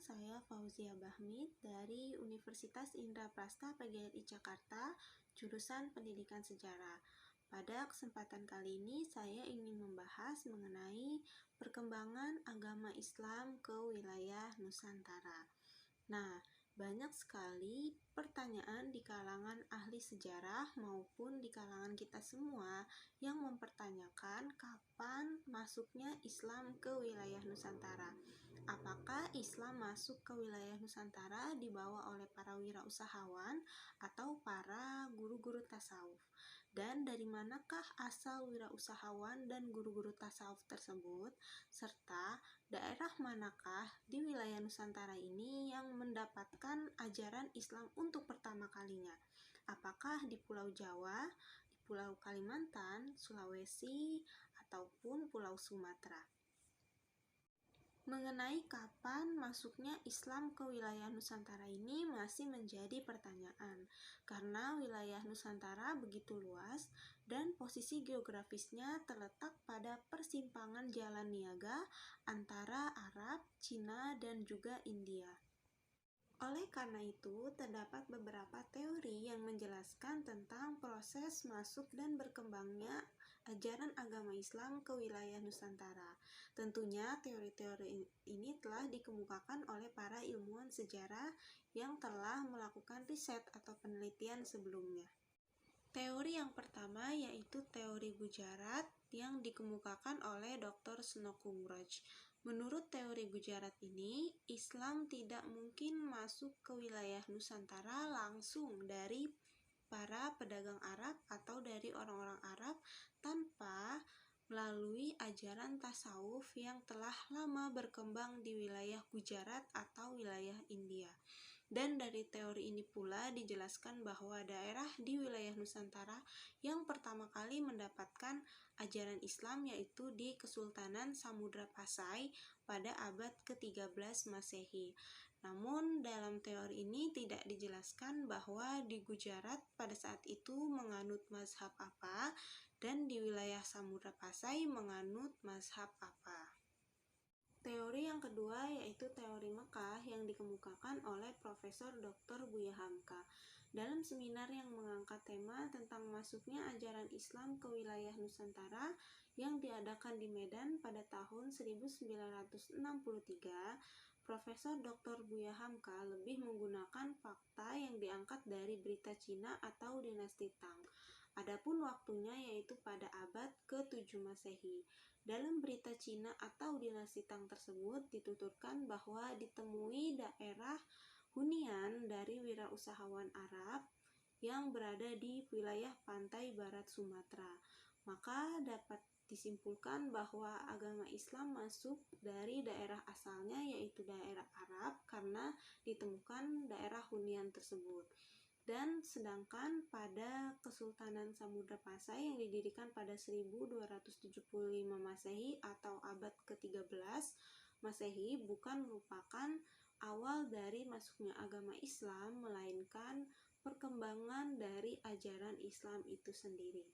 saya Fauzia Bahmid dari Universitas Indraprasta PGRI Jakarta, jurusan Pendidikan Sejarah. Pada kesempatan kali ini saya ingin membahas mengenai perkembangan agama Islam ke wilayah Nusantara. Nah, banyak sekali pertanyaan di kalangan ahli sejarah maupun di kalangan kita semua yang mempertanyakan kapan masuknya Islam ke wilayah Nusantara. Apakah Islam masuk ke wilayah Nusantara dibawa oleh para wirausahawan atau para guru-guru tasawuf? Dan dari manakah asal wirausahawan dan guru-guru tasawuf tersebut? Serta daerah manakah di wilayah Nusantara ini yang mendapatkan ajaran Islam untuk pertama kalinya? Apakah di Pulau Jawa, di Pulau Kalimantan, Sulawesi, ataupun Pulau Sumatera? Mengenai kapan masuknya Islam ke wilayah Nusantara ini masih menjadi pertanyaan, karena wilayah Nusantara begitu luas dan posisi geografisnya terletak pada persimpangan jalan niaga antara Arab, Cina, dan juga India. Oleh karena itu, terdapat beberapa teori yang menjelaskan tentang proses masuk dan berkembangnya ajaran agama Islam ke wilayah Nusantara. Tentunya teori-teori ini telah dikemukakan oleh para ilmuwan sejarah yang telah melakukan riset atau penelitian sebelumnya. Teori yang pertama yaitu teori Gujarat yang dikemukakan oleh Dr. Snokumroj. Menurut teori Gujarat ini, Islam tidak mungkin masuk ke wilayah Nusantara langsung dari para pedagang Arab atau dari orang-orang Arab tanpa melalui ajaran tasawuf yang telah lama berkembang di wilayah Gujarat atau wilayah India. Dan dari teori ini pula dijelaskan bahwa daerah di wilayah Nusantara yang pertama kali mendapatkan ajaran Islam yaitu di Kesultanan Samudra Pasai pada abad ke-13 Masehi. Namun dalam teori ini tidak dijelaskan bahwa di Gujarat pada saat itu menganut mazhab apa dan di wilayah Samudra Pasai menganut mazhab apa. Teori yang kedua yaitu teori Mekah yang dikemukakan oleh Profesor Dr. Buya Hamka. Dalam seminar yang mengangkat tema tentang masuknya ajaran Islam ke wilayah Nusantara yang diadakan di Medan pada tahun 1963, Profesor Dr. Buya Hamka lebih menggunakan fakta yang diangkat dari berita Cina atau dinasti Tang. Adapun waktunya yaitu pada abad ke-7 Masehi. Dalam berita Cina atau dinasti Tang tersebut dituturkan bahwa ditemui daerah hunian dari wirausahawan Arab yang berada di wilayah pantai barat Sumatera. Maka dapat disimpulkan bahwa agama Islam masuk dari daerah asalnya yaitu daerah Arab karena ditemukan daerah hunian tersebut. Dan sedangkan pada Kesultanan Samudra Pasai yang didirikan pada 1275 Masehi atau abad ke-13 Masehi bukan merupakan awal dari masuknya agama Islam, melainkan perkembangan dari ajaran Islam itu sendiri.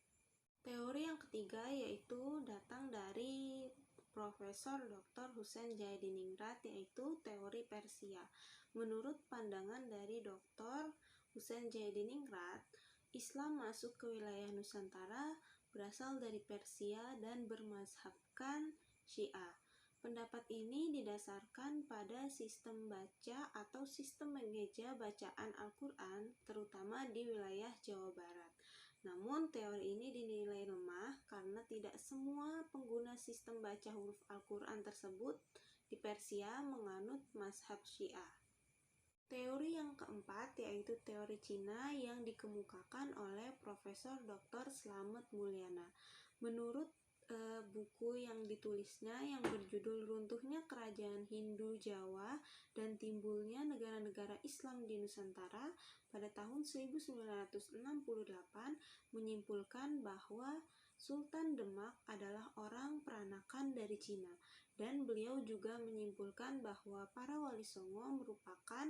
Teori yang ketiga yaitu datang dari Profesor Dr. Husain Jayadiningrat yaitu teori Persia. Menurut pandangan dari Dr. Husain Jayadiningrat, Islam masuk ke wilayah Nusantara berasal dari Persia dan bermazhabkan Syiah. Pendapat ini didasarkan pada sistem baca atau sistem mengeja bacaan Al-Quran terutama di wilayah Jawa Barat. Namun teori ini dinilai lemah karena tidak semua pengguna sistem baca huruf Al-Quran tersebut di Persia menganut mazhab Syiah. Teori yang keempat yaitu teori Cina yang dikemukakan oleh Profesor Dr. Slamet Mulyana. Menurut buku yang ditulisnya yang berjudul Runtuhnya Kerajaan Hindu Jawa dan Timbulnya Negara-negara Islam di Nusantara pada tahun 1968 menyimpulkan bahwa Sultan Demak adalah orang peranakan dari Cina dan beliau juga menyimpulkan bahwa para wali songo merupakan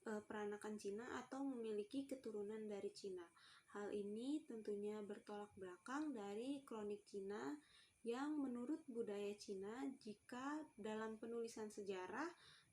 peranakan Cina atau memiliki keturunan dari Cina. Hal ini tentunya bertolak belakang dari kronik Cina yang menurut budaya Cina jika dalam penulisan sejarah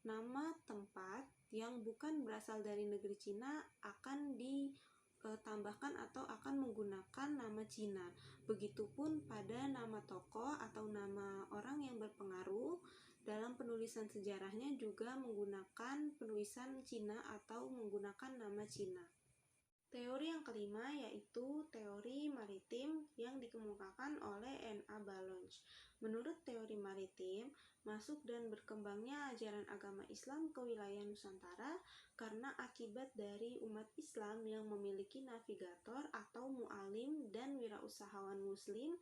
nama tempat yang bukan berasal dari negeri Cina akan ditambahkan atau akan menggunakan nama Cina. Begitupun pada nama tokoh atau nama orang yang berpengaruh dalam penulisan sejarahnya juga menggunakan penulisan Cina atau menggunakan nama Cina. Teori yang kelima yaitu teori maritim yang dikemukakan oleh N.A. Balonch. Menurut teori maritim, masuk dan berkembangnya ajaran agama Islam ke wilayah Nusantara karena akibat dari umat Islam yang memiliki navigator atau mu'alim dan wirausahawan muslim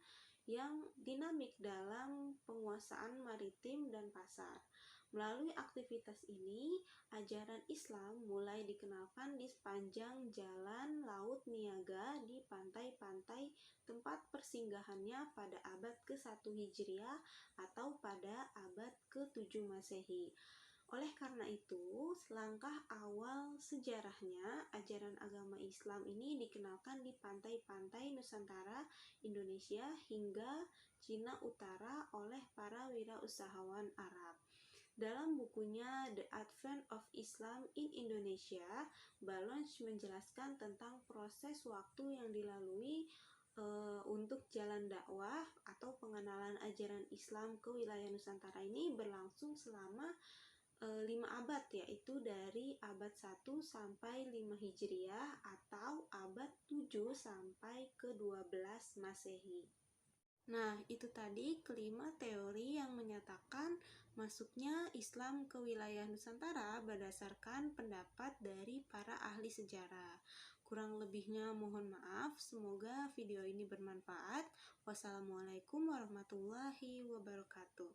yang dinamik dalam penguasaan maritim dan pasar. Melalui aktivitas ini, ajaran Islam mulai dikenalkan di sepanjang jalan laut niaga di pantai-pantai tempat persinggahannya pada abad ke-1 Hijriah atau pada abad ke-7 Masehi. Oleh karena itu, selangkah awal sejarahnya, ajaran agama Islam ini dikenalkan di pantai-pantai Nusantara, Indonesia, hingga Cina Utara oleh para wirausahawan Arab. Dalam bukunya The Advent of Islam in Indonesia, Balonch menjelaskan tentang proses waktu yang dilalui untuk jalan dakwah atau pengenalan ajaran Islam ke wilayah Nusantara ini berlangsung selama 5 abad, yaitu dari abad 1 sampai 5 Hijriah atau abad 7 sampai ke 12 Masehi. Nah, itu tadi kelima teori yang menyatakan masuknya Islam ke wilayah Nusantara berdasarkan pendapat dari para ahli sejarah. Kurang lebihnya mohon maaf, semoga video ini bermanfaat. Wassalamualaikum warahmatullahi wabarakatuh.